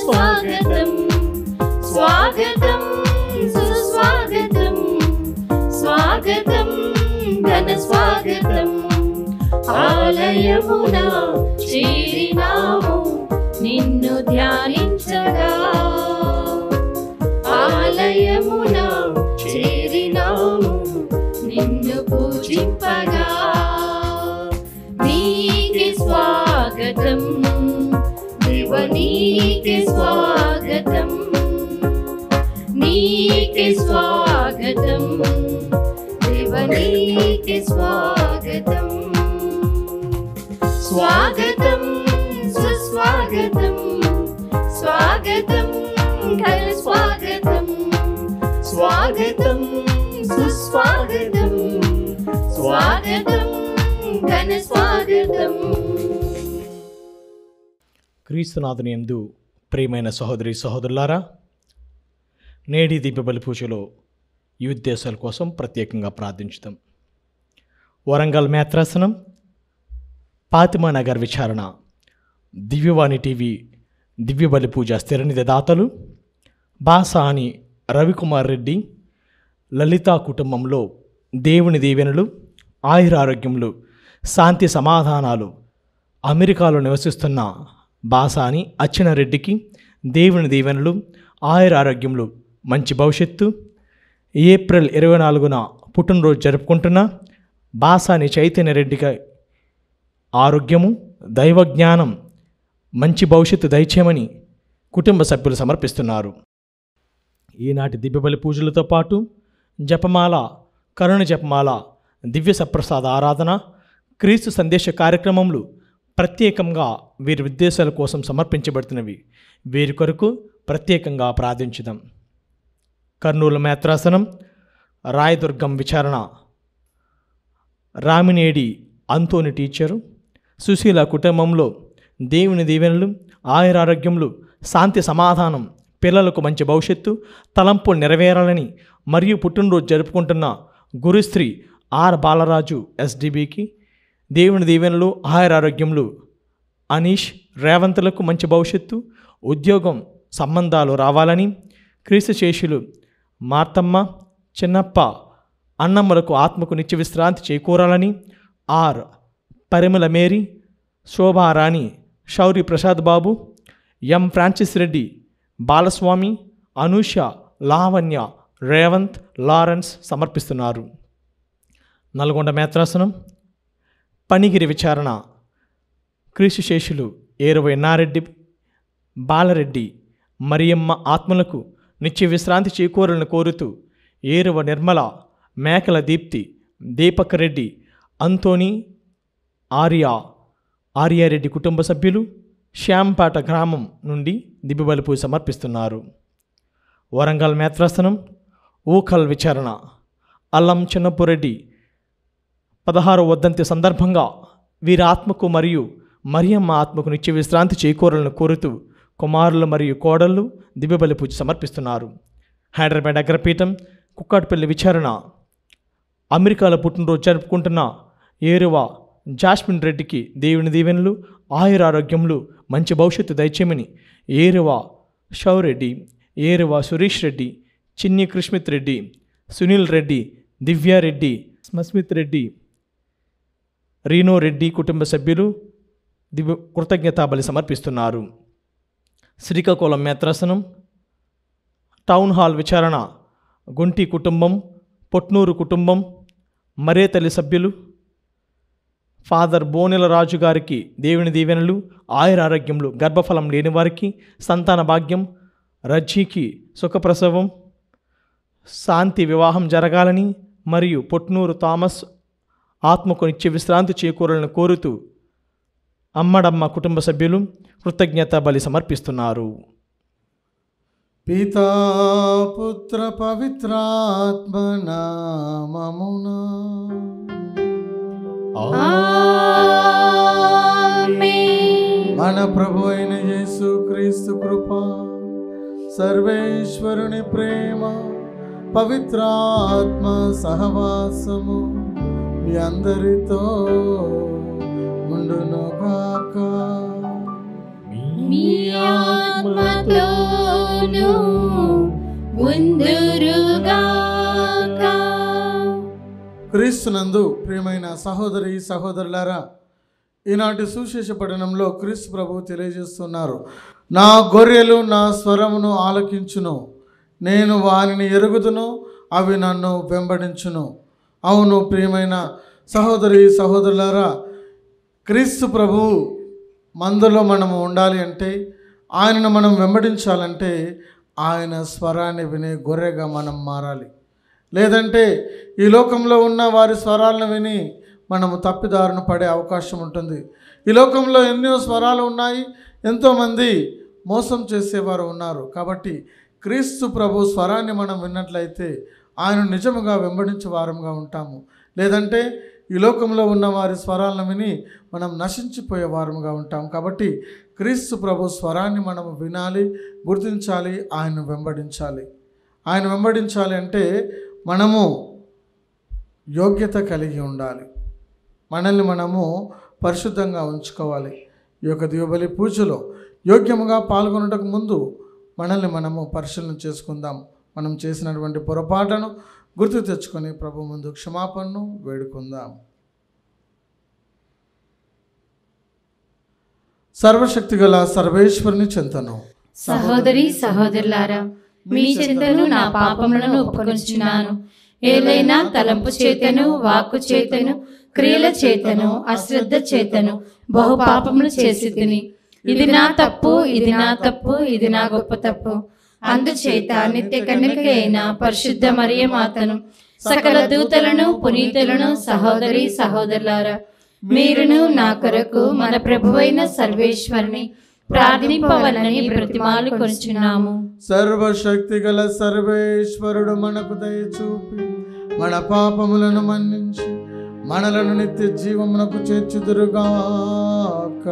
స్వాగతం స్వాగతం సుస్వాగతం స్వాగతం ఘన స్వాగతం ఆలయమున చేరినాము నిన్ను ధ్యానించగా ఆలయమున చేరినాము నిన్ను పూజింపగా నీకే స్వాగతం దేవ నీకే స్వాగతం నీకే స్వాగతం దేవ నీకే స్వాగతం స్వాగతం సుస్వాగతం స్వాగతం ఘన స్వాగతం స్వాగతం సుస్వాగతం స్వాగతం ఘన స్వాగతం. క్రీస్తునాథుని యందు ప్రియమైన సహోదరి సహోదరులారా, నేడి దీపబలి పూజలో ఈ ఉద్దేశాల కోసం ప్రత్యేకంగా ప్రార్థించుతాం. వరంగల్ మేత్రాసనం, ఫాతిమా నగర్ విచారణ, దివ్యవాణి టీవీ దివ్యబలి పూజ స్థిరనిధి దాతలు బాసాని రవికుమార్ రెడ్డి, లలితా కుటుంబంలో దేవుని దీవెనలు, ఆయురారోగ్యములు, శాంతి సమాధానాలు అమెరికాలో నివసిస్తున్న బాసాని అచ్చెన్నారెడ్డికి దేవుని దీవెనలు, ఆయురారోగ్యములు, మంచి భవిష్యత్తు. ఏప్రిల్ 24న పుట్టినరోజు జరుపుకుంటున్న బాసాని చైతన్యరెడ్డికి ఆరోగ్యము, దైవజ్ఞానం, మంచి భవిష్యత్తు దయచేయమని కుటుంబ సభ్యులు సమర్పిస్తున్నారు. ఈనాటి దివ్యబలి పూజలతో పాటు జపమాల, కరుణ జపమాల, దివ్య సప్రసాద ఆరాధన, క్రీస్తు సందేశ కార్యక్రమములు ప్రత్యేకంగా వీరి ఉద్దేశాల కోసం సమర్పించబడుతున్నవి. వీరి కొరకు ప్రత్యేకంగా ప్రార్థించుదాం. కర్నూలు మేత్రాసనం, రాయదుర్గం విచారణ, రామినేడి అంతోని టీచరు, సుశీల కుటుంబంలో దేవుని దీవెనలు, ఆయురారోగ్యములు, శాంతి సమాధానం, పిల్లలకు మంచి భవిష్యత్తు, తలంపులు నెరవేరాలని మరియు పుట్టినరోజు జరుపుకుంటున్న గురుశ్రీ ఆర్ బాలరాజు ఎస్డిబికి దేవుని దీవెనలు, ఆయురారోగ్యములు. అనీష్, రేవంత్లకు మంచి భవిష్యత్తు, ఉద్యోగం, సంబంధాలు రావాలని, క్రీస్తు శేషులు మార్తమ్మ, చిన్నప్ప, అన్నమ్మలకు ఆత్మకు నిత్య విశ్రాంతి చేకూరాలని, R Parimala Mary, Shobharani, Shouri Prasad Babu, M Francis Reddy, Balaswamy, Anusha, Lavanya, Revanth, Lawrence సమర్పిస్తున్నారు. నల్గొండ మేత్రాసనం, పనిగిరి విచారణ, క్రీస్తు శేషులు ఏరువ ఎన్నారెడ్డి, బాలరెడ్డి, మరియమ్మ ఆత్మలకు నిత్య విశ్రాంతి చేకూరాలని కోరుతూ ఏరువ నిర్మల, మేకల దీప్తి, దీపక్ రెడ్డి, అంతోని, ఆర్యారెడ్డి కుటుంబ సభ్యులు శ్యాంపేట గ్రామం నుండి దివ్యబలి పూజ సమర్పిస్తున్నారు. వరంగల్ మేత్రాసనం, ఊకల్ విచారణ, అల్లం చిన్నపురెడ్డి 16వ వర్ధంతి సందర్భంగా వీరి ఆత్మకు మరియు మరియమ్మ ఆత్మకు నిత్య విశ్రాంతి చేకూరాలను కోరుతూ కుమారులు మరియు కోడళ్ళు దివ్యబలి పూజ సమర్పిస్తున్నారు. హైదరాబాద్ అగ్రపీఠం, కుక్కట్పల్లి విచారణ, అమెరికాలో పుట్టినరోజు జరుపుకుంటున్న ఏరువ జాస్మిన్ రెడ్డికి దేవుని దీవెనలు, ఆయురారోగ్యములు, మంచి భవిష్యత్తు దయచేయమని ఏరువ షౌరెడ్డి, ఏరువ సురేష్ రెడ్డి, చిన్ని కృష్మిత్ రెడ్డి, సునీల్ రెడ్డి, దివ్యారెడ్డి, స్మస్మిత్ రెడ్డి, రీనో రెడ్డి కుటుంబ సభ్యులు కృతజ్ఞతాబలి సమర్పిస్తున్నారు. శ్రీకాకుళం మేత్రాసనం, టౌన్ హాల్ విచారణ, గుంటి కుటుంబం, పొట్నూరు కుటుంబం, మరేతల్లి సభ్యులు ఫాదర్ బోనెల రాజు గారికి దేవుని దీవెనలు, ఆయురారోగ్యములు, గర్భఫలం లేని వారికి సంతాన భాగ్యం, రజ్జీకి సుఖప్రసవం, శాంతి వివాహం జరగాలని మరియు పొట్నూరు థామస్ ఆత్మకు నిత్య విశ్రాంతి చేకూరాలని కోరుతూ అమ్మడమ్మ కుటుంబ సభ్యులు కృతజ్ఞత బలి సమర్పిస్తున్నారు. పితా పుత్ర పవిత్రాత్మ నామమున ఆమేన్. మన ప్రభు అయిన యేసు క్రీస్తు కృప, సర్వేశ్వరుని ప్రేమ, పవిత్రాత్మ సహవాసము మీ అందరితో ఉండును గాక. మీ ఆత్మతోను ఉందురుగాక. క్రీస్తునందు ప్రియమైన సహోదరి సహోదరులారా, ఈనాటి సువిశేష పఠనంలో క్రీస్తు ప్రభువు తెలియజేస్తున్నారు, నా గొర్రెలు నా స్వరమును ఆలకించును, నేను వారిని ఎరుగుదును, అవి నన్ను వెంబడించును. అవును ప్రియమైన సహోదరి సహోదరులారా, క్రీస్తు ప్రభువు మందులో మనము ఉండాలి అంటే, ఆయనను మనం వెంబడించాలంటే ఆయన స్వరాన్ని వినే గొర్రెగా మనం మారాలి. లేదంటే ఈ లోకంలో ఉన్న వారి స్వరాలను విని మనము తప్పిదారును పడే అవకాశం ఉంటుంది. ఈ లోకంలో ఎన్నో స్వరాలు ఉన్నాయి, ఎంతోమంది మోసం చేసేవారు ఉన్నారు. కాబట్టి క్రీస్తు ప్రభు స్వరాన్ని మనం విన్నట్లయితే ఆయన నిజముగా వెంబడించే వారంగా ఉంటాము. లేదంటే ఈ లోకంలో ఉన్న వారి స్వరాలను విని మనం నశించిపోయే వారముగా ఉంటాం. కాబట్టి క్రీస్తు ప్రభు స్వరాన్ని మనము వినాలి, గుర్తించాలి, ఆయన్ను వెంబడించాలి. ఆయన వెంబడించాలి అంటే మనము యోగ్యత కలిగి ఉండాలి, మనల్ని మనము పరిశుద్ధంగా ఉంచుకోవాలి. ఈ యొక్క దివ్యబలి పూజలో యోగ్యముగా పాల్గొనటకు ముందు మనల్ని మనము పరిశీలన చేసుకుందాం. మనం చేసినటువంటి పొరపాటును గుర్తు తెచ్చుకొని ప్రభు ముందు క్షమాపణను వేడుకుందాం. సర్వశక్తి గల సర్వేశ్వరుని చింతను. సహోదరి సహోదరులారా, మీ చింతను నా పాపములను ఒప్పుకొనుచున్నాను. ఏలైనా తలంపు చేతను, వాక్కు చేతను, క్రియల చేతను, అశ్రద్ధ చేతను బహు పాపములు చేసి తిని, ఇది నా తప్పు, ఇది నా తప్పు, ఇది నా గొప్ప తప్పు. అందుచేత నిత్య కన్యక అయిన పరిశుద్ధ మరియ మాతను, సకల దూతలను, పునీతులను, సహోదరి సహోదరులారా, మీరును నా కొరకు మన ప్రభువైన సర్వేశ్వరుని ప్రార్థింపవలని ప్రతిమాలు కొనుచున్నాము. సర్వశక్తి గల సర్వేశ్వరుడు మనకు దయచూపి మన పాపములను మన్నించి మనలను నిత్య జీవమునకు చేర్చుదురుగాక.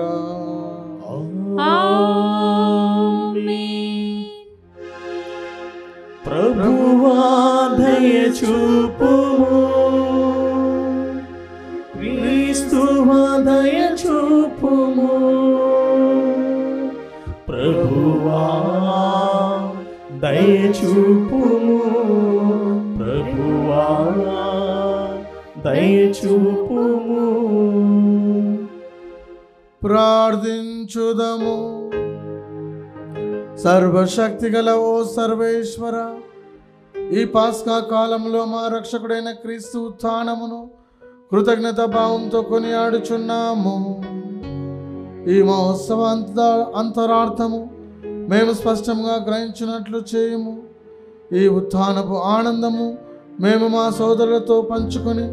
ప్రభువా దయచూపుము, క్రీస్తువా దయచూపుము, ప్రభువా దయచూపుము, ప్రభువా దయచూపుము. ప్రార్థించుదము. సర్వశక్తి గల ఓ సర్వేశ్వర, ఈ పాస్కా కాలంలో మా రక్షకుడైన క్రీస్తు ఉత్థానమును కృతజ్ఞత భావంతో కొనియాడుచున్నాము. ఈ మహోత్సవ అంతరార్థము మేము స్పష్టంగా గ్రహించినట్లు చేయము. ఈ ఉత్థానపు ఆనందము మేము మా సోదరులతో పంచుకొని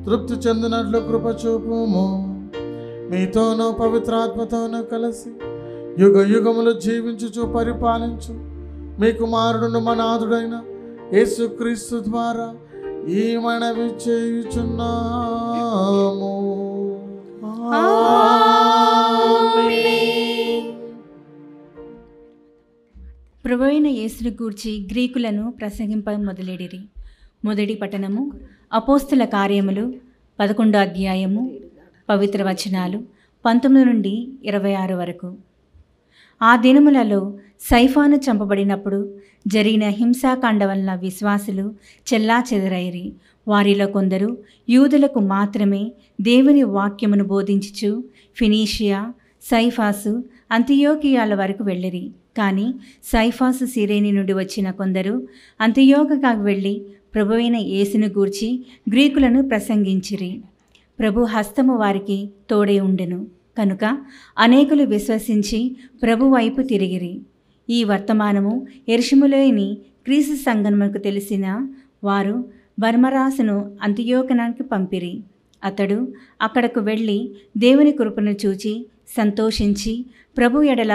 తృప్తి చెందినట్లు కృప చూపుము. మీతోనూ పవిత్రాత్మతోనూ కలిసి యుగ యుగములు జీవించుచు పరిపాలించు మీ కుమారుడును మనాథుడైన యేసుక్రీస్తు ద్వారా ఈ మనవి చేయుచున్నాము. ప్రభువైన యేసును గూర్చి గ్రీకులను ప్రసంగింప మొదలెడిరి. మొదటి పట్టణము అపోస్తుల కార్యములు 11వ అధ్యాయము, పవిత్ర వచనాలు 19 నుండి 26 వరకు. ఆ దినములలో సైఫాను చంపబడినప్పుడు జరిగిన హింసాకాండ వలన విశ్వాసులు చెల్లాచెదరైరి. వారిలో కొందరు యూదులకు మాత్రమే దేవుని వాక్యమును బోధించుచు ఫినీషియా, సైఫాసు, అంతియోకియాల వరకు వెళ్ళిరి. కానీ సైఫాసు సిరేని నుండి వచ్చిన కొందరు అంతియోకకు వెళ్ళి ప్రభువైన యేసును గూర్చి గ్రీకులను ప్రసంగించిరి. ప్రభు హస్తము వారికి తోడై ఉండెను కనుక అనేకులు విశ్వసించి ప్రభు వైపు తిరిగిరి. ఈ వర్తమానము యెరూషలేములోని క్రీస్తు సంఘమునకు తెలిసిన వారు బర్మరాసును అంతియోకనానికి పంపిరి. అతడు అక్కడకు వెళ్ళి దేవుని కృపను చూచి సంతోషించి ప్రభు ఎడల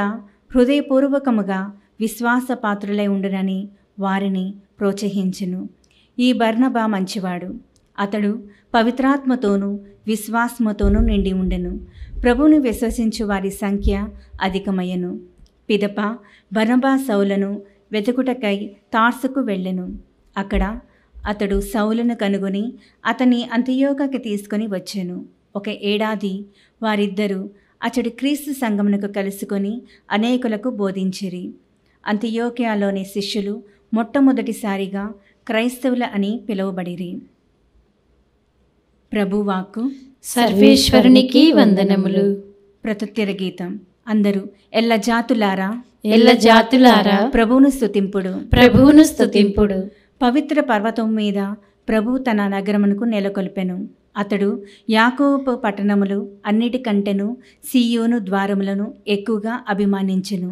హృదయపూర్వకముగా విశ్వాసపాత్రులై ఉండునని వారిని ప్రోత్సహించును. ఈ బర్నబా మంచివాడు. అతడు పవిత్రాత్మతోనూ విశ్వాసముతోనూ నిండి ఉండెను. ప్రభువును విశ్వసించు వారి సంఖ్య అధికమయ్యను. పిదప బర్నబా సౌలను వెతుకుటకై తార్సుకు వెళ్ళెను. అక్కడ అతడు సౌలను కనుగొని అతని అంతియోకకి తీసుకొని వచ్చెను. 1 ఏడాది వారిద్దరూ అతడు క్రీస్తు సంఘమునకు కలుసుకొని అనేకులకు బోధించిరి. అంతియోక్యలోని శిష్యులు మొట్టమొదటిసారిగా క్రైస్తవుల అని పిలువబడిరి. ప్రభువాక్కు. సర్వేశ్వరునికి వందనములు. ప్రత్యుత్తర గీతం. అందరూ ఎల్ల జాతులారా ఎల్ల జాతులారా ప్రభువును స్తుతింపుడు. ప్రభువును స్తుతింపుడు. పవిత్ర పర్వతం మీద ప్రభు తన నగరమునకు నెలకొల్పెను. అతడు యాకోబు పట్టణములు అన్నిటికంటెను సీయోను ద్వారములను ఎక్కువగా అభిమానించెను.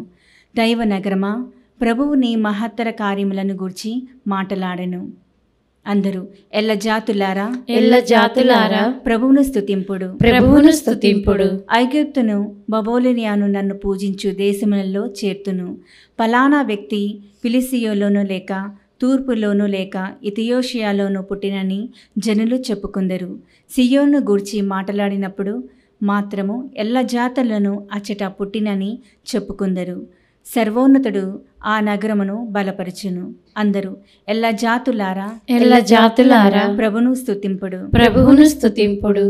దైవ నగరమా, ప్రభువు నీ మహత్తర కార్యములను గూర్చి మాటలాడెను. అందరూ ఎల్ల జాతులారా ఎల్ల జాతులారా ప్రభువును స్తుతింపుడు. ప్రభువును స్తుతింపుడు. ఐగుప్తును బబులోనియాను నన్ను పూజించు దేశములలో చేర్తును. ఫలానా వ్యక్తి ఫిలిసియోలోనూ లేక తూర్పులోనూ లేక ఇథియోషియాలోనూ పుట్టినని జనులు చెప్పుకుందరు. సియోను గూర్చి మాట్లాడినప్పుడు మాత్రము ఎల్ల జాతులను అచ్చట పుట్టినని చెప్పుకుందరు. సర్వోన్నతుడు ఆ నగరమును బలపరచును. అందరూ ఎల్ల జాతులారా ఎల్ల జాతులారా ప్రభును స్తుతింపుడు. ప్రభువును స్తుతింపుడు.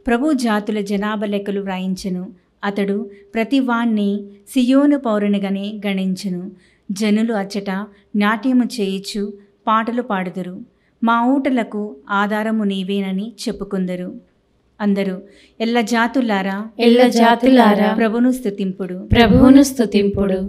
ప్రభు జాతుల జనాభా లెక్కలు వ్రాయించెను. అతడు ప్రతి వాణ్ణి సియోను పౌరునిగానే గణించును. జనులు అచ్చట నాట్యము చేయిచు పాటలు పాడుదురు. మా ఊటలకు ఆధారము నీవేనని చెప్పుకుందరు. అందరూ ఎల్ల జాతులారా ఎల్ల జాతులారా ప్రభును స్తుతింపుడు. ప్రభువును స్తుతింపుడు.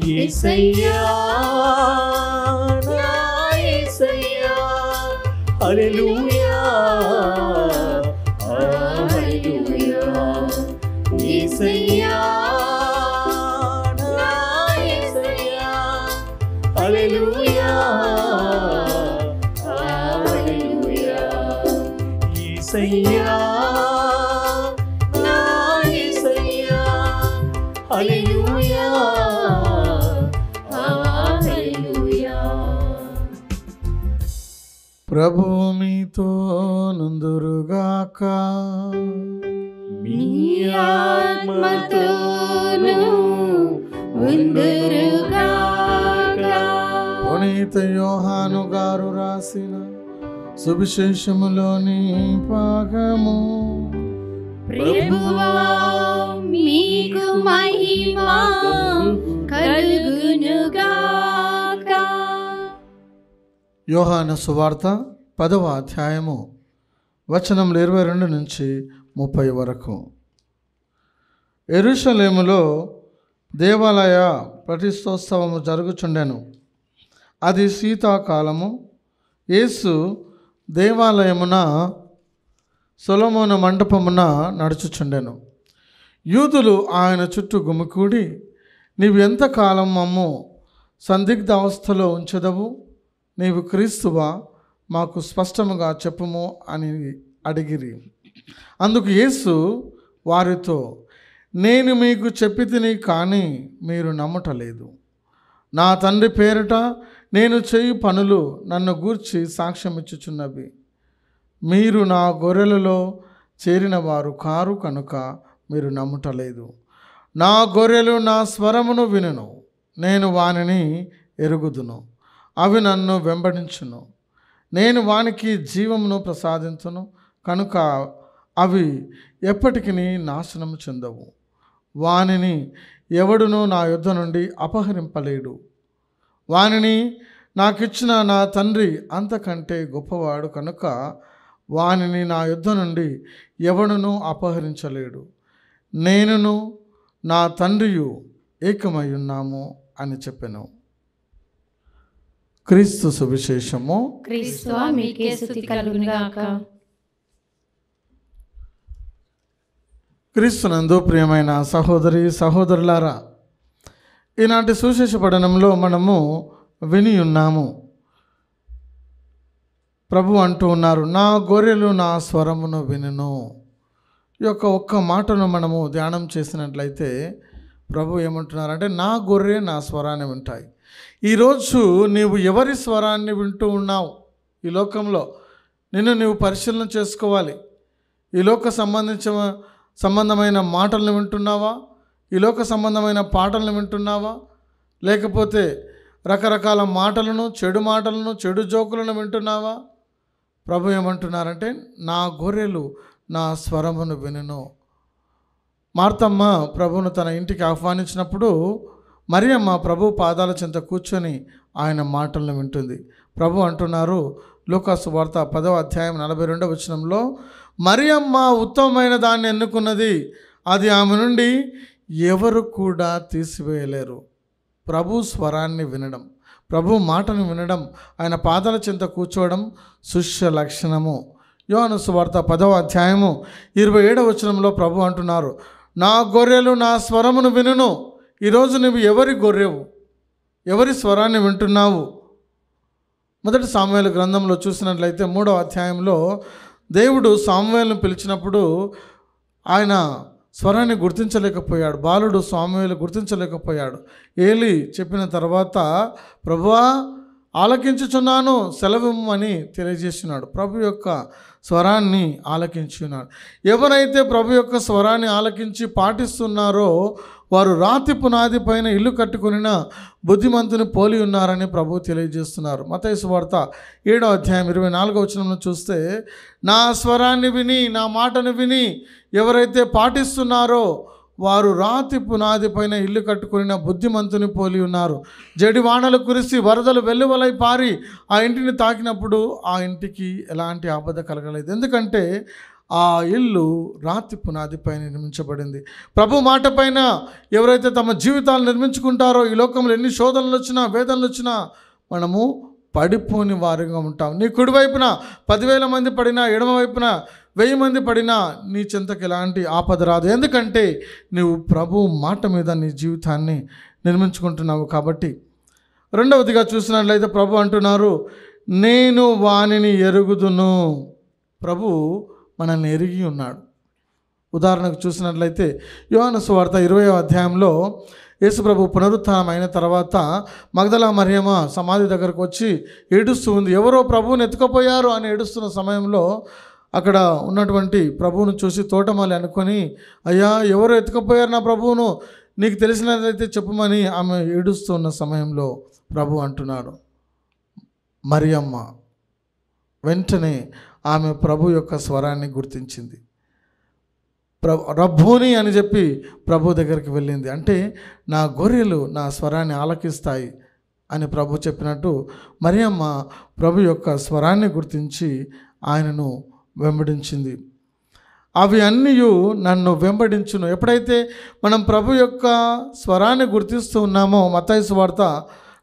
యేసయ్యా నా యేసయ్యా హల్లెలూయా హల్లెలూయా యేసయ్యా నా యేసయ్యా హల్లెలూయా హల్లెలూయా యేసయ్యా నా యేసయ్యా హల్లెలూయా. ప్రభు మీతో నుందురుగాక. మీ ఆత్మతోను ఉందురుగాక. పునీత యోహాను గారు రాసిన సువిశేషములోని భాగము. ప్రభువా మీకు మహిమ కలుగునుగాక. యోహాను సువార్త 10వ అధ్యాయము వచనములు 22 నుంచి 30 వరకు. యెరూషలేములో దేవాలయ ప్రతిష్టోత్సవము జరుగుచుండెను. అది శీతాకాలము. యేసు దేవాలయమున సొలొమోను మండపమున నడుచుచుండెను. యూదులు ఆయన చుట్టూ గుమికూడి, నీవు ఎంతకాలం మమ్ము సందిగ్ధ అవస్థలో ఉంచెదవు? నీవు క్రీస్తువా? మాకు స్పష్టముగా చెప్పుము అని అడిగిరి. అందుకు యేసు వారితో, నేను మీకు చెప్పితిని కానీ మీరు నమ్మటలేదు. నా తండ్రి పేరిట నేను చేయు పనులు నన్ను గూర్చి సాక్ష్యమిచ్చుచున్నవి. మీరు నా గొర్రెలలో చేరిన వారు కారు కనుక మీరు నమ్మటలేదు. నా గొర్రెలు నా స్వరమును వినును, నేను వానిని ఎరుగుదును, అవి నన్ను వెంబడించును. నేను వానికి జీవమును ప్రసాదించును కనుక అవి ఎప్పటికీ నాశనము చెందవు. వానిని ఎవడునూ నా యొద్ద నుండి అపహరింపలేడు. వానిని నాకిచ్చిన నా తండ్రి అంతకంటే గొప్పవాడు కనుక వానిని నా యొద్ద నుండి ఎవడునూ అపహరించలేడు. నేనును నా తండ్రియు ఏకమై ఉన్నాము అని చెప్పెను. క్రీస్తు సువిశేషము. క్రీస్తువా మీకే స్తుతి కలుగునుగాక. క్రీస్తునందు ప్రియమైన సహోదరి సహోదరులారా, ఈనాటి సువిశేష పఠనంలో మనము విని ఉన్నాము. ప్రభు అంటూ ఉన్నారు, నా గొర్రెలు నా స్వరమును వినును. ఈ యొక్క ఒక్క మాటను మనము ధ్యానం చేసినట్లయితే ప్రభు ఏమంటున్నారంటే, నా గొర్రె నా స్వరాన్ని వింటాయి. ఈరోజు నీవు ఎవరి స్వరాన్ని వింటూ ఉన్నావు? ఈ లోకంలో నిన్ను నీవు పరిశీలన చేసుకోవాలి. ఈ లోక సంబంధమైన మాటలను వింటున్నావా? ఈ లోక సంబంధమైన పాటలను వింటున్నావా? లేకపోతే రకరకాల మాటలను, చెడు మాటలను, చెడు జోకులను వింటున్నావా? ప్రభు ఏమంటున్నారంటే, నా గొర్రెలు నా స్వరమును వినును. మార్తమ్మ ప్రభువును తన ఇంటికి ఆహ్వానించినప్పుడు మరియమ్మ ప్రభు పాదాల చెంత కూర్చొని ఆయన మాటలను వింటుంది. ప్రభు అంటున్నారు, లూకాసు వార్త 10వ అధ్యాయం 42వ వచనంలో, మరియమ్మ ఉత్తమమైన దాన్ని ఎన్నుకున్నది, అది ఆమె నుండి ఎవరు కూడా తీసివేయలేరు. ప్రభు స్వరాన్ని వినడం, ప్రభు మాటను వినడం, ఆయన పాదాల చెంత కూర్చోవడం శిష్య లక్షణము. యోహాను సువార్త 10వ అధ్యాయము 27వ వచనంలో ప్రభు అంటున్నారు, నా గొర్రెలు నా స్వరమును వినును. ఈరోజు నువ్వు ఎవరి గొర్రెవు? ఎవరి స్వరాన్ని వింటున్నావు? మొదటి సాముయేలు గ్రంథంలో చూసినట్లయితే 3వ అధ్యాయంలో దేవుడు సాముయేలును పిలిచినప్పుడు ఆయన స్వరాన్ని గుర్తించలేకపోయాడు. బాలుడు సాముయేలు గుర్తించలేకపోయాడు. ఏలి చెప్పిన తర్వాత, ప్రభువా ఆలకించుచున్నాను, సెలవిమ్మని తెలియజేస్తున్నాడు. ప్రభు యొక్క స్వరాన్ని ఆలకించున్నాడు. ఎవరైతే ప్రభు యొక్క స్వరాన్ని ఆలకించి పాటిస్తున్నారో వారు రాతి పునాది పైన ఇల్లు కట్టుకుని బుద్ధిమంతుని పోలి ఉన్నారని ప్రభు తెలియజేస్తున్నారు. మత్తయి సువార్త 7వ అధ్యాయం 24వ వచనంలో చూస్తే, నా స్వరాన్ని విని, నా మాటను విని ఎవరైతే పాటిస్తున్నారో వారు రాతి పునాది పైన ఇల్లు కట్టుకుని బుద్ధిమంతుని పోలి ఉన్నారు. జడి వానలు కురిసి వరదలు వెల్లువలై పారి ఆ ఇంటిని తాకినప్పుడు ఆ ఇంటికి ఎలాంటి ఆపద కలగలేదు. ఎందుకంటే ఆ ఇల్లు రాతి పునాది పైన నిర్మించబడింది. ప్రభు మాట పైన ఎవరైతే తమ జీవితాలు నిర్మించుకుంటారో ఈ లోకంలో ఎన్ని శోధనలు వచ్చినా, వేదనలు వచ్చినా మనము పడిపోని వారిగా ఉంటాం. నీ కుడివైపున 10,000 మంది పడినా, ఎడమ వైపున 1000 మంది పడినా నీ చెంతకు ఎలాంటి ఆపద రాదు. ఎందుకంటే నువ్వు ప్రభు మాట మీద నీ జీవితాన్ని నిర్మించుకుంటున్నావు కాబట్టి. రెండవదిగా చూసినట్లయితే ప్రభు అంటున్నారు, నేను వానిని ఎరుగుదును. ప్రభు మనల్ని ఎరిగి ఉన్నాడు. ఉదాహరణకు చూసినట్లయితే యోహాను సువార్త 20వ అధ్యాయంలో యేసు ప్రభు పునరుత్థానం అయిన తర్వాత మగ్దలా మరియమ్మ సమాధి దగ్గరకు వచ్చి ఏడుస్తూ ఉంది. ఎవరో ప్రభువుని ఎత్తుకుపోయారు అని ఏడుస్తున్న సమయంలో అక్కడ ఉన్నటువంటి ప్రభువును చూసి తోటమాలి అనుకొని, అయ్యా ఎవరో ఎత్తుకుపోయారు నా ప్రభువును, నీకు తెలిసినదైతే చెప్పమని ఆమె ఏడుస్తున్న సమయంలో ప్రభు అంటున్నాడు, మరియమ్మ. వెంటనే ఆమె ప్రభు యొక్క స్వరాన్ని గుర్తించింది. రబ్బూని అని చెప్పి ప్రభు దగ్గరికి వెళ్ళింది. అంటే నా గొర్రెలు నా స్వరాన్ని ఆలకిస్తాయి అని ప్రభు చెప్పినట్టు మరియమ్మ ప్రభు యొక్క స్వరాన్ని గుర్తించి ఆయనను వెంబడించింది. అవి అన్నీ నన్ను వెంబడించును. ఎప్పుడైతే మనం ప్రభు యొక్క స్వరాన్ని గుర్తిస్తూ ఉన్నామో, మత్తయి సువార్త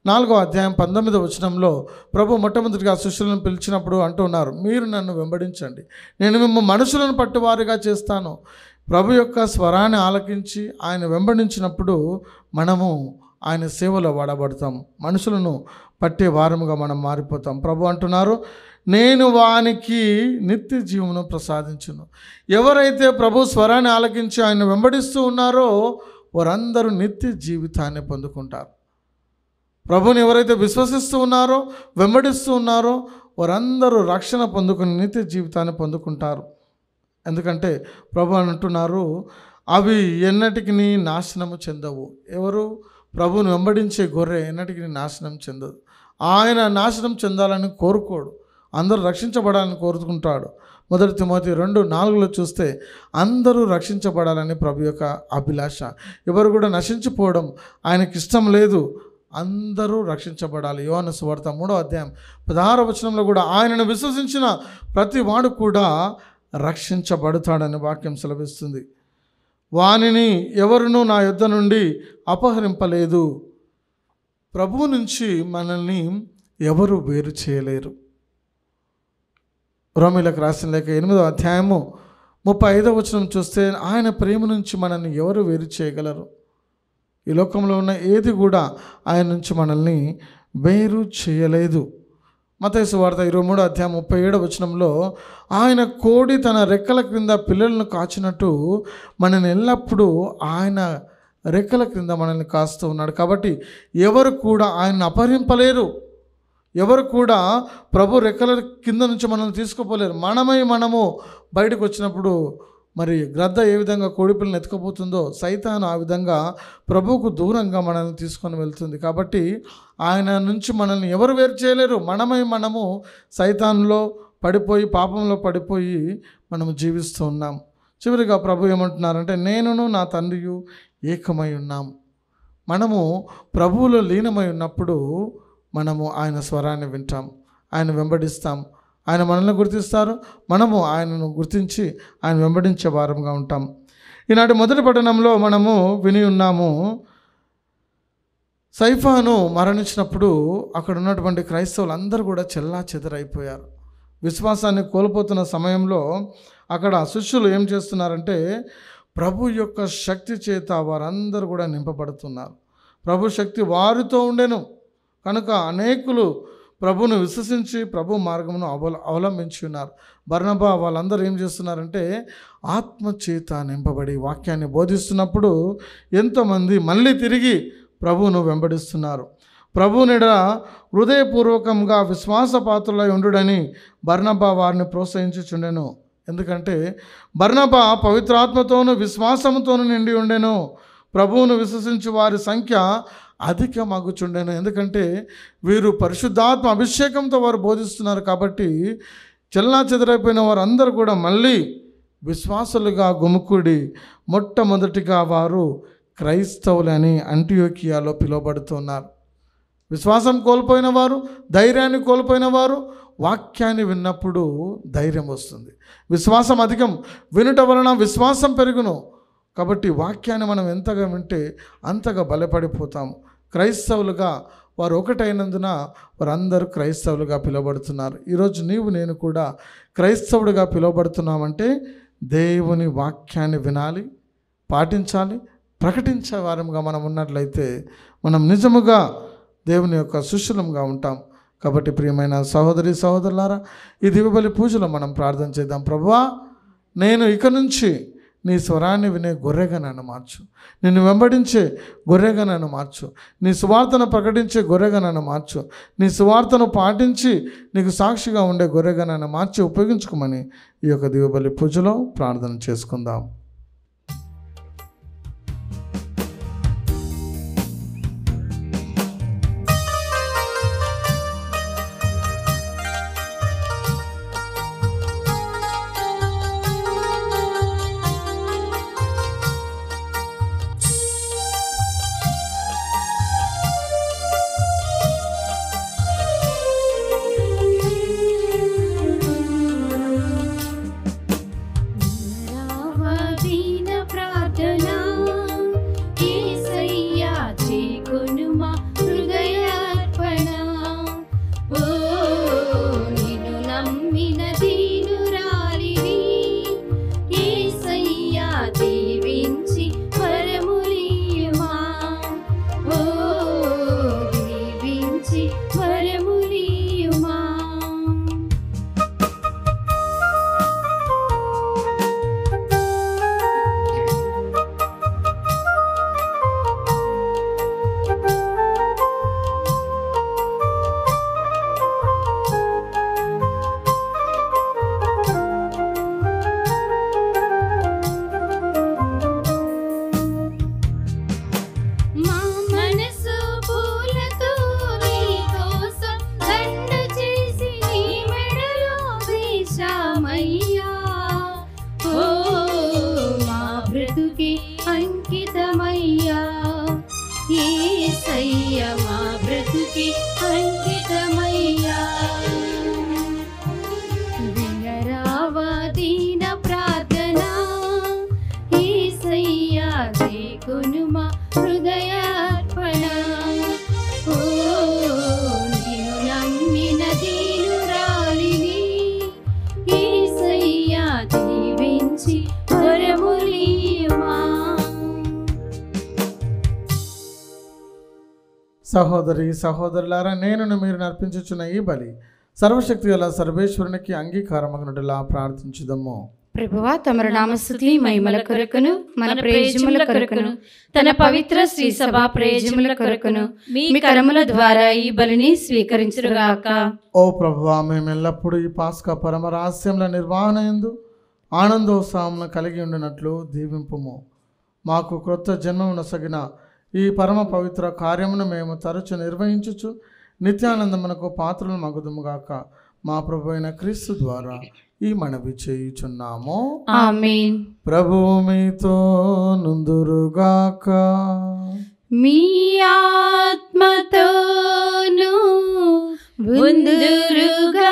4వ అధ్యాయం 19వ వచనంలో ప్రభు మొట్టమొదటిగా శిష్యులను పిలిచినప్పుడు అంటూ ఉన్నారు, మీరు నన్ను వెంబడించండి, నేను మిమ్మల్ని మనుషులను పట్టువారిగా చేస్తాను. ప్రభు యొక్క స్వరాన్ని ఆలకించి ఆయన వెంబడించినప్పుడు మనము ఆయన సేవలో వాడబడతాం, మనుషులను పట్టే వారముగా మనం మారిపోతాం. ప్రభు అంటున్నారు, నేను వానికి నిత్య జీవమును ప్రసాదించును. ఎవరైతే ప్రభు స్వరాన్ని ఆలకించి ఆయన వెంబడిస్తూ ఉన్నారో వారందరూ నిత్య జీవితాన్ని పొందుకుంటారు. ప్రభుని ఎవరైతే విశ్వసిస్తూ ఉన్నారో, వెంబడిస్తూ ఉన్నారో వారందరూ రక్షణ పొందుకుని నిత్య జీవితాన్ని పొందుకుంటారు. ఎందుకంటే ప్రభు అంటున్నారు, అవి ఎన్నటికి నాశనము చెందవు. ఎవరు? ప్రభుని వెంబడించే గొర్రె ఎన్నటికి నాశనం చెందదు. ఆయన నాశనం చెందాలని కోరుకోడు, అందరూ రక్షించబడాలని కోరుకుంటాడు. 1 తిమోతి 2:4 చూస్తే అందరూ రక్షించబడాలని ప్రభు యొక్క అభిలాష. ఎవరు కూడా నశించిపోవడం ఆయనకి ఇష్టం లేదు, అందరూ రక్షించబడాలి. యోహాను సువార్త 3వ అధ్యాయం 16వ వచనంలో కూడా ఆయనను విశ్వసించిన ప్రతి వాడు కూడా రక్షించబడతాడని వాక్యం సెలవిస్తుంది. వానిని ఎవరునూ నా యొద్ద నుండి అపహరింపలేదు. ప్రభువు నుంచి మనల్ని ఎవరు వేరు చేయలేరు. రోమీలకు రాసిన లేఖ 8వ అధ్యాయము 35వ వచనం చూస్తే ఆయన ప్రేమ నుంచి మనల్ని ఎవరు వేరు చేయగలరు? ఈ లోకంలో ఉన్న ఏది కూడా ఆయన నుంచి మనల్ని వేరు చేయలేదు. మత్తయి సువార్త 23:37 వచనంలో ఆయన కోడి తన రెక్కల క్రింద పిల్లలను కాచినట్టు మనల్ని ఎల్లప్పుడూ ఆయన రెక్కల క్రింద మనల్ని కాస్తూ ఉన్నాడు. కాబట్టి ఎవరు కూడా ఆయన్ని అపహరింపలేరు, ఎవరు కూడా ప్రభు రెక్కల కింద నుంచి మనల్ని తీసుకుపోలేరు. మనము బయటకు వచ్చినప్పుడు మరి గ్రద్ద ఏ విధంగా కోడిపిల్లని ఎత్తుకుపోతుందో సైతాను ఆ విధంగా ప్రభువుకు దూరంగా మనల్ని తీసుకొని వెళ్తుంది. కాబట్టి ఆయన నుంచి మనల్ని ఎవరు వేరు చేయలేరు. మనము సైతానులో పడిపోయి పాపంలో పడిపోయి మనము జీవిస్తూ ఉన్నాం. చివరిగా ప్రభు ఏమంటున్నారంటే నేనును నా తండ్రియు ఏకమై ఉన్నాం. మనము ప్రభువులో లీనమై ఉన్నప్పుడు మనము ఆయన స్వరాన్ని వింటాం, ఆయన వెంబడిస్తాం. ఆయన మనల్ని గుర్తిస్తారు, మనము ఆయనను గుర్తించి ఆయన వెంబడించే వారంగా ఉంటాం. ఈనాటి మొదటి పట్టణంలో మనము విని ఉన్నాము, సైఫాను మరణించినప్పుడు అక్కడ ఉన్నటువంటి క్రైస్తవులు అందరూ కూడా చెల్లా చెదరైపోయారు. విశ్వాసాన్ని కోల్పోతున్న సమయంలో అక్కడ శిష్యులు ఏం చేస్తున్నారంటే ప్రభు యొక్క శక్తి చేత వారందరూ కూడా నింపబడుతున్నారు. ప్రభు శక్తి వారితో ఉండెను కనుక అనేకులు ప్రభును విశ్వసించి ప్రభు మార్గమును అవలంబించి ఉన్నారు. బర్నబా వాళ్ళందరూ ఏం చేస్తున్నారంటే ఆత్మచేత నింపబడి వాక్యాన్ని బోధిస్తున్నప్పుడు ఎంతోమంది మళ్ళీ తిరిగి ప్రభువును వెంబడిస్తున్నారు. ప్రభువునిడ హృదయపూర్వకంగా విశ్వాసపాత్రులై ఉండుడని బర్నబా వారిని ప్రోత్సహించుచుండెను. ఎందుకంటే బర్నబా పవిత్రాత్మతోనూ విశ్వాసంతోనూ నిండి ఉండెను. ప్రభువును విశ్వసించి వారి సంఖ్య అధికమగుచుండెను. ఎందుకంటే వీరు పరిశుద్ధాత్మ అభిషేకంతో వారు బోధిస్తున్నారు. కాబట్టి చెల్లా చెదరైపోయిన వారందరూ కూడా మళ్ళీ విశ్వాసులుగా గుమికూడి మొట్టమొదటిగా వారు క్రైస్తవులని అంటియోకియాలో పిలువబడుతున్నారు. విశ్వాసం కోల్పోయిన వారు, ధైర్యాన్ని కోల్పోయిన వారు వాక్యాన్ని విన్నప్పుడు ధైర్యం వస్తుంది. విశ్వాసం అధికం, వినుట వలన విశ్వాసం పెరుగును. కాబట్టి వాక్యాన్ని మనం ఎంతగా వింటే అంతగా బలపడిపోతాము. క్రైస్తవులుగా వారు ఒకటైనందున వారందరూ క్రైస్తవులుగా పిలువబడుతున్నారు. ఈరోజు నీవు నేను కూడా క్రైస్తవుడిగా పిలువబడుతున్నామంటే దేవుని వాక్యాన్ని వినాలి, పాటించాలి, ప్రకటించే వారంగా మనం ఉన్నట్లయితే మనం నిజముగా దేవుని యొక్క శిష్యులంగా ఉంటాం. కాబట్టి ప్రియమైన సహోదరి సహోదరులారా, ఈ దివ్యబలి పూజలో మనం ప్రార్థన చేద్దాం. ప్రభువా, నేను ఇక నుంచి నీ స్వరాన్ని వినే గొర్రెగా నన్ను మార్చు, నిన్ను వెంబడించే గొర్రెగా నన్ను మార్చు, నీ సువార్తను ప్రకటించే గొర్రెగా నన్ను మార్చు, నీ సువార్తను పాటించి నీకు సాక్షిగా ఉండే గొర్రెగా నన్ను మార్చి ఉపయోగించుకోమని ఈ యొక్క దివ్యబలి పూజలో ప్రార్థన చేసుకుందాం. అంకితమయ్యా యేసయ్య మా బ్రతుకి అంకితమయ్యా వినరావా దీన ప్రార్థన యేసయ్య చేకొను మా హృదయార్పణ ఓ నిన్ను నమ్మిన దీనురాలిని యేసయ్య దీవించి సహోదరి సహోదరులారా, నేను మీరు నర్పించుచున్న ఈ బలి సర్వశక్తి గల సర్వేశ్వరునికి అంగీకారమగునట్లుగా ప్రార్థించుదము. ప్రభువా, తమరు నామస్తుతి మహిమల కొరకును మన ప్రయోజముల కొరకును తన పవిత్ర శ్రీ సభ ప్రయోజముల కొరకును మీ కరముల ద్వారా ఈ బలిని స్వీకరించుగాక. ఓ ప్రభువా, మేము ఎల్లప్పుడూ ఈ పాస్కా పరమ రహస్యముల నిర్వహణ యందు ఆనందోత్సాహమును కలిగి ఉండినట్లు దీవింపుము. మాకు క్రొత్త జన్మమునొసగిన ఈ పరమ పవిత్ర కార్యమును మేము తరచు నిర్వహించుచు నిత్యానందమునకు పాత్రలు మగుదుముగాక. మా ప్రభు అయిన క్రీస్తు ద్వారా ఈ మనవి చేయుచున్నాము. ఆమేన్. ప్రభువు మీతో నుందురుగాక. మీ ఆత్మతోను ఉందురుగాక.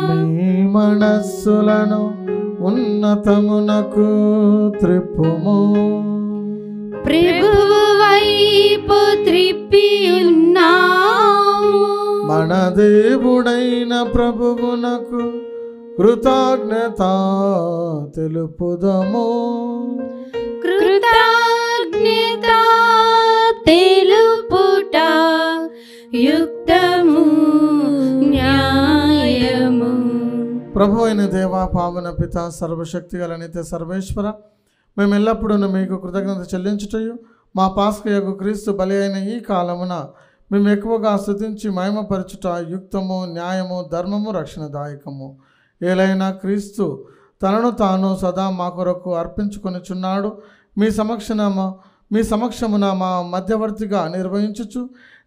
మీ మనస్సులను ఉన్నతమునకు త్రిప్పుము. ప్రభువు వైపు త్రిప్పి ఉన్నాము. మన దేవుడైన ప్రభువునకు కృతజ్ఞత తెలుపుదము. కృతజ్ఞత తెలుపుట యుక్తము న్యాయము. ప్రభు అయిన దేవా, పావన పిత, సర్వశక్తి గల నిత్య సర్వేశ్వర, మేము ఎల్లప్పుడూ మీకు కృతజ్ఞత చెల్లించుటయు మా పాస్కయగు క్రీస్తు బలి అయిన ఈ కాలమున మేము ఎక్కువగా స్తుతించి మహిమపరచుట యుక్తము న్యాయము ధర్మము రక్షణదాయకము. ఏలైనా క్రీస్తు తనను తాను సదా మా కొరకు అర్పించుకొనిచున్నాడు. మీ సమక్షమున మా మధ్యవర్తిగా నిర్వహించుచు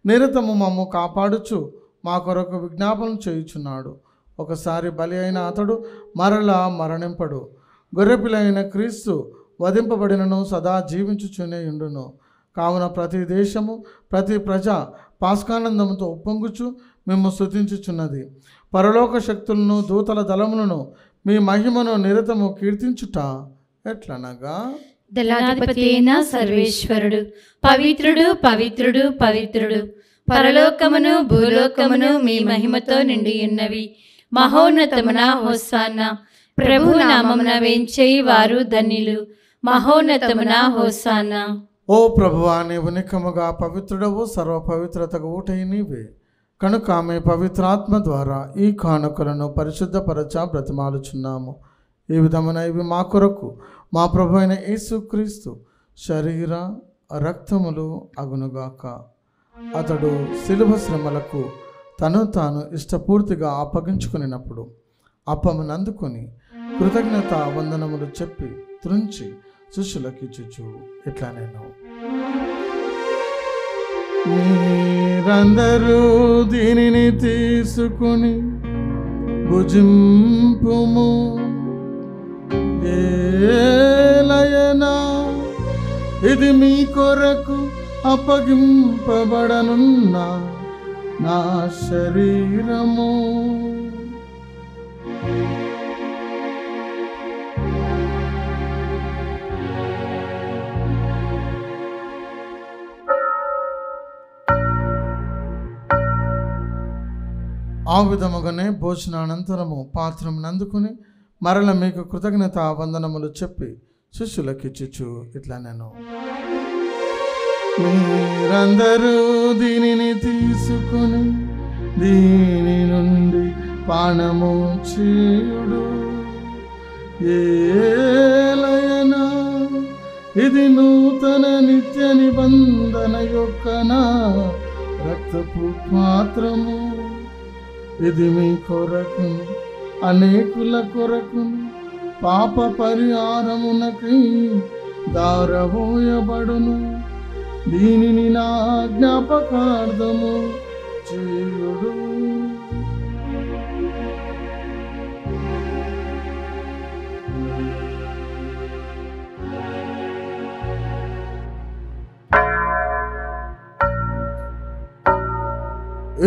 నిరతము మమ్ము కాపాడుచు మా కొరకు విజ్ఞాపనం చేయుచున్నాడు. ఒకసారి బలి అయిన అతడు మరలా మరణింపడు. గొర్రెపిల్ల అయిన క్రీస్తు వధింపబడినను సదా జీవించుచునే ఉండును. కావున ప్రతి దేశము ప్రతి ప్రజ పాస్కానందముతో ఉప్పొంగుచు మేము స్తుతించుచున్నది. పరలోక శక్తులను దూతల దళములను మీ మహిమను నిరతము కీర్తించుట ఎట్లనగా, దళాధిపతి అయిన సర్వేశ్వరుడు పవిత్రుడు పవిత్రుడు పవిత్రుడు, పరలోకమును భూలోకమును మీ మహిమతో నిండి ఉన్నవి. మహోన్నతమున హోసానా. ప్రభు నామమున వేంచేయి వారు ధన్యులు. మహోన్నతమున హోసానా. ఓ ప్రభువా, నీవు నిక్కముగా పవిత్రుడవు, సర్వ పవిత్రతకు ఊటై నీవే. కనుక ఆమె పవిత్రాత్మ ద్వారా ఈ కానుకలను పరిశుద్ధపరచ బ్రతిమాలుచున్నాము. ఈ విధమున ఇవి మా కొరకు మా ప్రభు అయిన యేసుక్రీస్తు శరీర రక్తములు అగునుగాక. అతడు శిలువ శ్రమలకు తను తాను ఇష్టపూర్తిగా అప్పగించుకునినప్పుడు అప్పమునందుకొని కృతజ్ఞత వందనములు చెప్పి త్రుంచి శిష్యులకిచ్చుచు ఇట్లా, నేను మీరందరూ దీనిని తీసుకుని భుజింపుము. ఏలయనా ఇది మీ కొరకు అప్పగింపబడనున్న నా శరీరము. ఆ విధముగానే భోజనానంతరము పాత్రమును అందుకుని మరల మీకు కృతజ్ఞత వందనములు చెప్పి శిష్యులకిచ్చుచు ఇట్లా, నేను మీరందరూ దీనిని తీసుకుని దీని నుండి పానము చేయుడు. ఏలయనా ఇది నూతన నిత్య నిబంధన యొక్క నా రక్తపు పాత్రము. ఇది మీ కొరకు అనేకుల కొరకు పాప పరిహారమునకై దారబోయబడును. దీనిని నా జ్ఞాపకార్థము చేయుడు.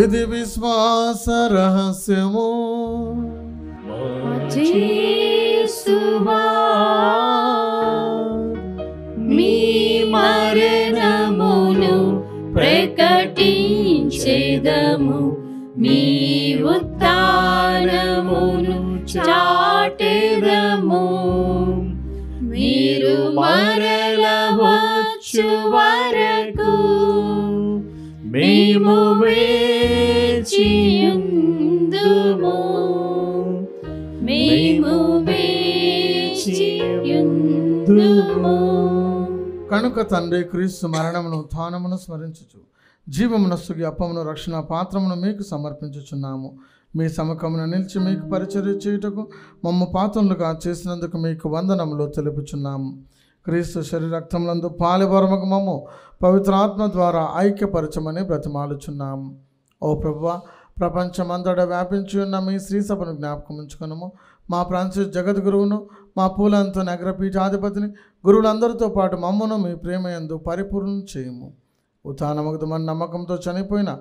ఇది విశ్వాస రహస్యము. యేసువా, మీ మరణమును ప్రకటించెదము, మీ ఉత్థానమును చాటెదము. మీరు మరల వచ్చు వరకు మేము వేచియుందుము, మేము వేచియుందుము. కనుక తండ్రి క్రీస్తు మరణమును ఉత్థానమును స్మరించుచు జీవమునస్సుకి అప్పమును రక్షణ పాత్రమును మీకు సమర్పించుచున్నాము. మీ సముఖమున నిలిచి మీకు పరిచర్య చేయుటకు మమ్ము పాత్రలుగా చేసినందుకు మీకు వందనములు తెలుపుచున్నాము. క్రీస్తు శరీరక్తములందు పాలివరముకు మమ్ము పవిత్రాత్మ ద్వారా ఐక్యపరచమని బ్రతిమాలుచున్నాము. ఓ ప్రభువా, ప్రపంచమంతటా వ్యాపించి ఉన్న మీ శ్రీ సభను జ్ఞాపకం ఉంచుకున్నాము. మా ఫ్రాన్సిస్ జగద్గురువును, మా పూలంతో నగరపీఠాధిపతిని, గురువులందరితో పాటు మమ్మను మీ ప్రేమయందు పరిపూర్ణం చేయము. ఉత్థానముగ్ధమని నమ్మకంతో చనిపోయిన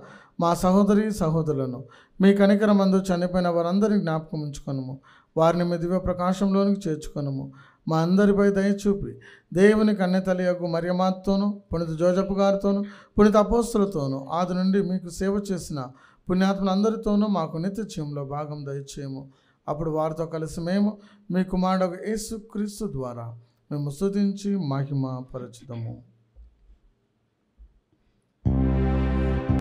మా సహోదరి సహోదరులను, మీ కనికరమందు చనిపోయిన వారందరినీ జ్ఞాపకం ఉంచుకొనుము. వారిని మీ దివ్య ప్రకాశంలోనికి చేర్చుకొనుము. మా అందరిపై దయచూపి దేవుని కన్యతలియగు మరియమాతోను, పునీత జోజపు గారితోను, పునీత అపోస్తులతోనూ ఆది నుండి మీకు సేవ చేసిన పుణ్యాత్ములందరితోనూ మాకు నిత్య జీవంలో భాగం దయచేయము. అప్పుడు వారితో కలిసి మేము మీ కుమారుడు యేసుక్రీస్తు ద్వారా మేము స్తుతించి మహిమ పరచుదము.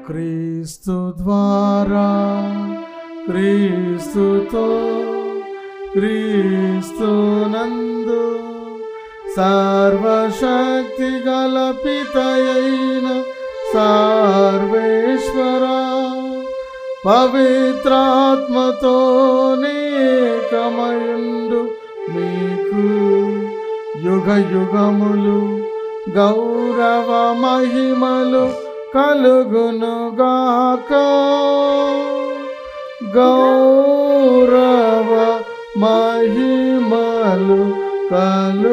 క్రీస్తు ద్వారా, క్రీస్తుతో, క్రీస్తునందు సర్వశక్తి గల పితయైన సర్వేశ్వర పవిత్రాత్మతో నేకమయుండు మీకు యుగ యుగములు గౌరవ మహిమలు కలుగునుగాక. గౌరవ మహిమలు కలుగునుగాక.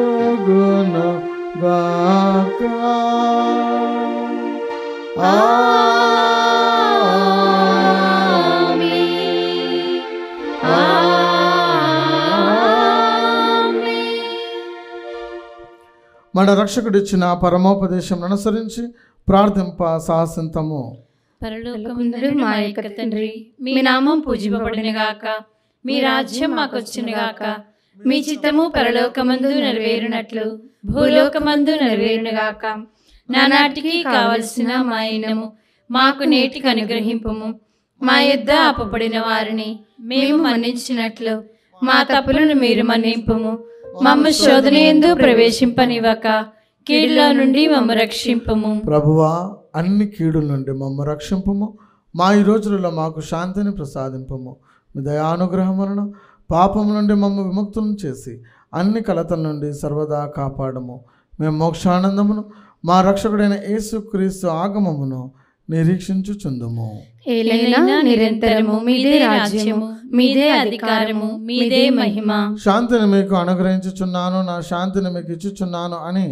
మన రక్షకుడిచ్చిన పరమోపదేశం అనుసరించి ప్రార్థింప సాహసింతము. పరలోకమందు మా యొక్క తండ్రి, మీ నామం పూజింపబడునుగాక, మీ రాజ్యం మాకొచ్చునుగాక, మీ చిత్తము పరలోకమందు నెరవేరునట్లు భూలోకమందు నెరవేరునుగాక. నానాటికి కావలసిన మా ఇనము మాకు నేటికి అనుగ్రహింపుము. మా యొద్ద అప్పబడిన వారిని మేము మన్నించినట్లు మా తప్పులను మీరు మన్నింపుము. మమ్మ శోధనయందు ప్రవేశింపనివ్వక కీడులో నుండి మమ్మ రక్షింపుము. ప్రభువా, అన్ని కీడుల నుండి మమ్మ రక్షింపుము. మా ఈ రోజులలో మాకు శాంతిని ప్రసాదింపుము. మీ దయానుగ్రహం వలన పాపం నుండి మమ్మ విముక్తులను చేసి అన్ని కలతల నుండి సర్వదా కాపాడము. మేము మోక్షానందమును మా రక్షకుడైన యేసుక్రీస్తు ఆగమమును నిరీక్షించుచుందుము. ఏలైనా నిరంతరము మీదే రాజ్యము, మీదే అధికారము, మీదే మహిమ. శాంతిని మీకు అనుగ్రహించుచున్నాను, నా శాంతిని మీకు ఇచ్చుచున్నాను అని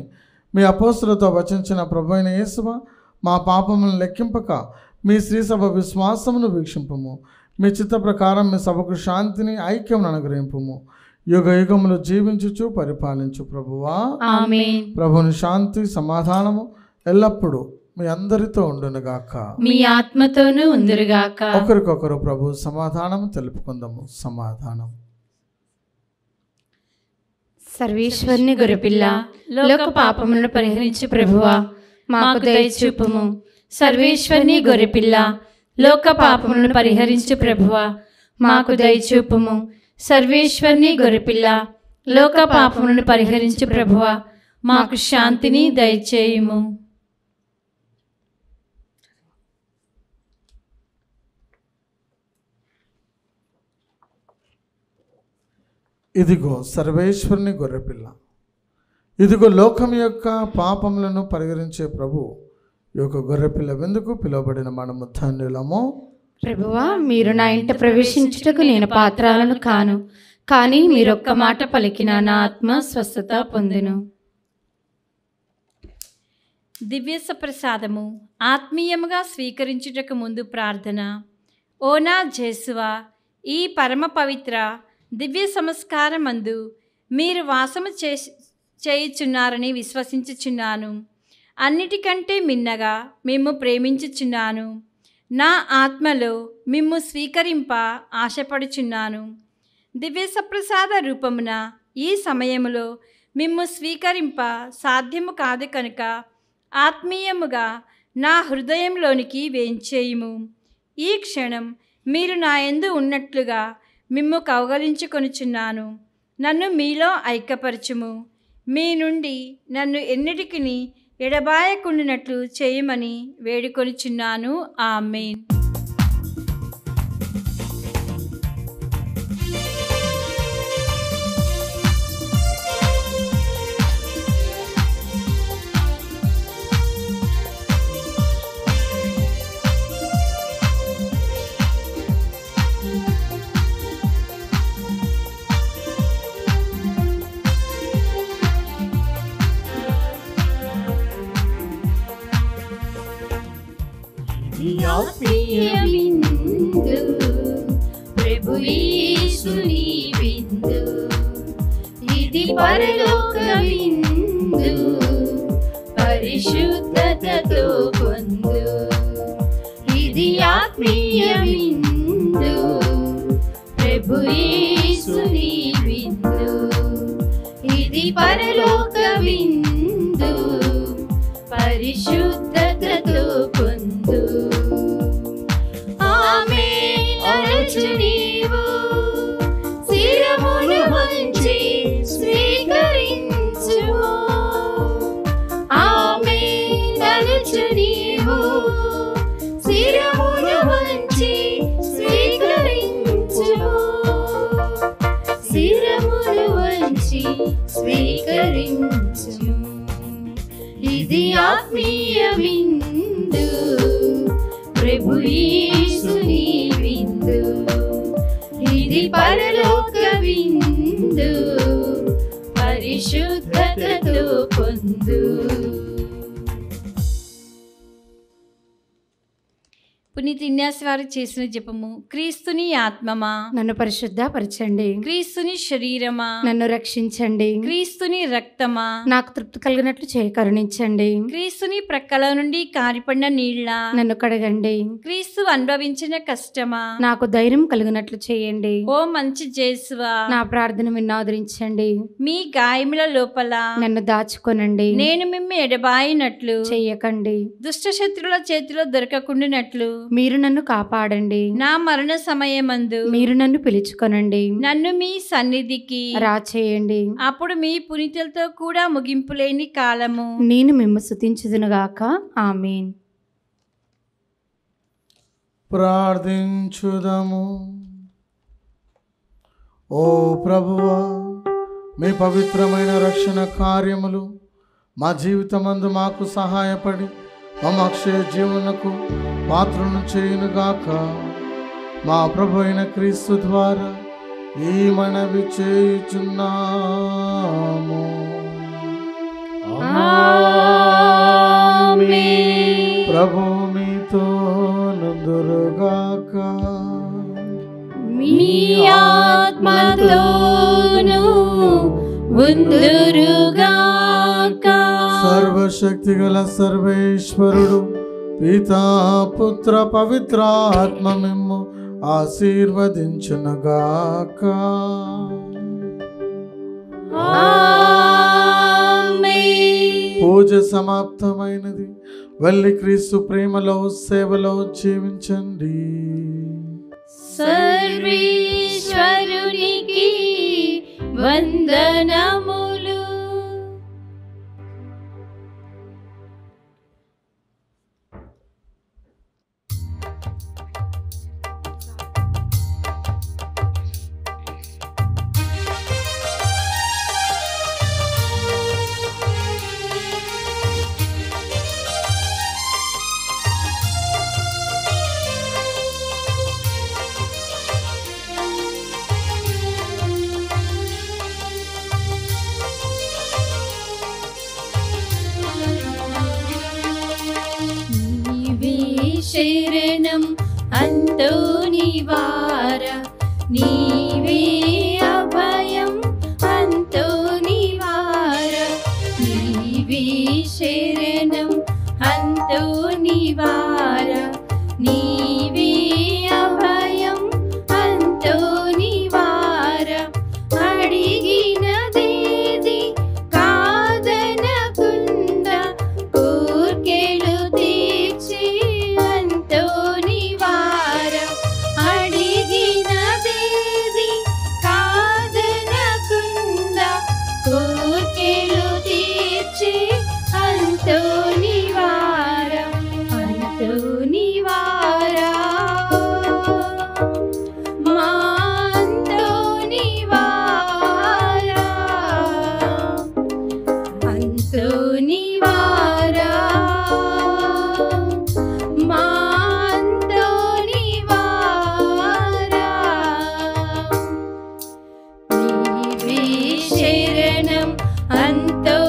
మీ అపోస్తులతో వచించిన ప్రభు అయిన యేసువా, మా పాపములను లెక్కింపక మీ శ్రీ సభ విశ్వాసమును వీక్షింపము. మీ చిత్త ప్రకారం మీ సభకు శాంతిని ఐక్యమును అనుగ్రహింపుము. యుగ యుగములు జీవించుచు పరిపాలించు ప్రభువా. ఆమేన్. ప్రభుని శాంతి సమాధానము ఎల్లప్పుడూ మీ అందరితో ఉండునుగాక, మీ ఆత్మతోనూ ఉందురుగాక. ఒకరికొకరు ప్రభు సమాధానము తెలుపుకుందాము. సమాధానం. సర్వేశ్వరుని గొర్రెపిల్ల, లోక పాపములను పరిహరించు ప్రభువా, మాకు దయచూపుము. సర్వేశ్వరుని గొర్రెపిల్ల, లోక పాపములను పరిహరించు ప్రభువా, మాకు దయచూపుము. సర్వేశ్వరుని గొర్రెపిల్ల, లోక పాపములను పరిహరించు ప్రభువా, మాకు శాంతిని దయచేయుము. ఇదిగో సర్వేశ్వరుని గొర్రెపిల్ల, ఇదిగో లోకం యొక్క పాపములను పరిహరించే ప్రభు యొక్క గొర్రెపిల్ల వెందుకు పిలువబడిన మనము ధన్యులము. ప్రభువా, మీరు నా ఇంట ప్రవేశించుటకు నేను పాత్రాలను కాను, కానీ మీరొక్క మాట పలికిన నా ఆత్మ స్వస్థత పొందును. దివ్య సప్రసాదము ఆత్మీయముగా స్వీకరించుటకు ముందు ప్రార్థన. ఓ నా జేసువా, ఈ పరమ పవిత్ర దివ్య సంస్కారమందు మీరు వాసము చేయుచున్నారని విశ్వసించుచున్నాను. అన్నిటికంటే మిన్నగా మిమ్ము ప్రేమించుచున్నాను. నా ఆత్మలో మిమ్ము స్వీకరింప ఆశపడుచున్నాను. దివ్య సప్రసాద రూపమున ఈ సమయములో మిమ్ము స్వీకరింప సాధ్యము కాదు కనుక ఆత్మీయముగా నా హృదయంలోనికి వేంచేయుము. ఈ క్షణం మీరు నా యందు ఉన్నట్లుగా మిమ్ము కౌగలించుకొనుచున్నాను. నన్ను మీలో ఐక్యపరచుము. మీ నుండి నన్ను ఎన్నిటికిని ఎడబాయకుండినట్లు చేయమని వేడుకొనుచున్నాను. ఆమేన్. ఆత్మీయ విందు ప్రభు యేసుని విందు, ఇది పరలోక విందు పరిశుద్ధతతో పొందు. ఇది ఆత్మీయ విందు ప్రభు యేసుని విందు, ఇది పరలోక విందు పరిశుద్ధతతో పొందు. ఆమేన్ అనొచ్చు నీవు, శిరమును వంచి స్వీకరించుము. ఆమేన్ అనొచ్చు నీవు, శిరమును వంచి స్వీకరించుము. శిరమును వంచి స్వీకరించుము. ఇది ఆత్మీయ విందు ప్రభు యేసుని విందు, ఇది పరలోక విందు పరిశుద్ధతతో పొందు. పునీత ఇగ్నాస్ వారు చేసిన జపము. క్రీస్తుని ఆత్మమా నన్ను పరిశుద్ధపరచండి. క్రీస్తుని శరీరమా నన్ను రక్షించండి. క్రీస్తుని రక్తమా నాకు తృప్తి కలిగినట్లు చేయి కరుణించండి. క్రీస్తుని ప్రక్కల నుండి కారిపడిన నీళ్ళ నన్ను కడగండి. క్రీస్తు అనుభవించిన కష్టమా నాకు ధైర్యం కలిగినట్లు చేయండి. ఓ మంచి జేసువా, నా ప్రార్థన విన్నాదరించండి. మీ గాయముల లోపల నన్ను దాచుకొనండి. నేను మిమ్ము ఎడబాయినట్లు చెయ్యకండి. దుష్ట శత్రుల చేతిలో దొరకకుండానట్లు మీరు నన్ను కాపాడండి. నా మరణ సమయమందు మీరు నన్ను పిలుచుకొనండి. నన్ను మీ సన్నిధికి రాచేయండి. అప్పుడు మీ పునీతులతో కూడా ముగింపు లేని కాలము నేను మిమ్ము స్తుతించుదునుగాక. ఆమేన్. ప్రార్థించుదము. ఓ ప్రభువా, మీ పవిత్రమైన రక్షణ కార్యములు మా జీవితమందు మాకు సహాయపడి మా అక్షయ జీవనకు పాత్రను చేయునుగాక. మా ప్రభు అయిన క్రీస్తు ద్వారా ఈ మనవి చేయుచున్నాము. ఆమేన్. ప్రభు మీతో నుందురుగాక. మీ ఆత్మతోను ఉందురుగాక. సర్వశక్తిగల సర్వేశ్వరుడు పితా పుత్ర పవిత్ర ఆత్మ మిమ్ము ఆశీర్వదించునుగాక. ఆమేన్. పూజ సమాప్తమైనది. వెళ్ళి క్రీస్తు ప్రేమలో సేవలో జీవించండి. సర్వేశ్వరునికి వందనములు. శరణం అంతో నివార, నీవే అభయం అంతో నివార. నీవే శరణం అంతో నివార, నీవే అభయం అంతో నివార. అడిగినదేది కాదనకుండా కోర్కెలు తీర్చు అంతో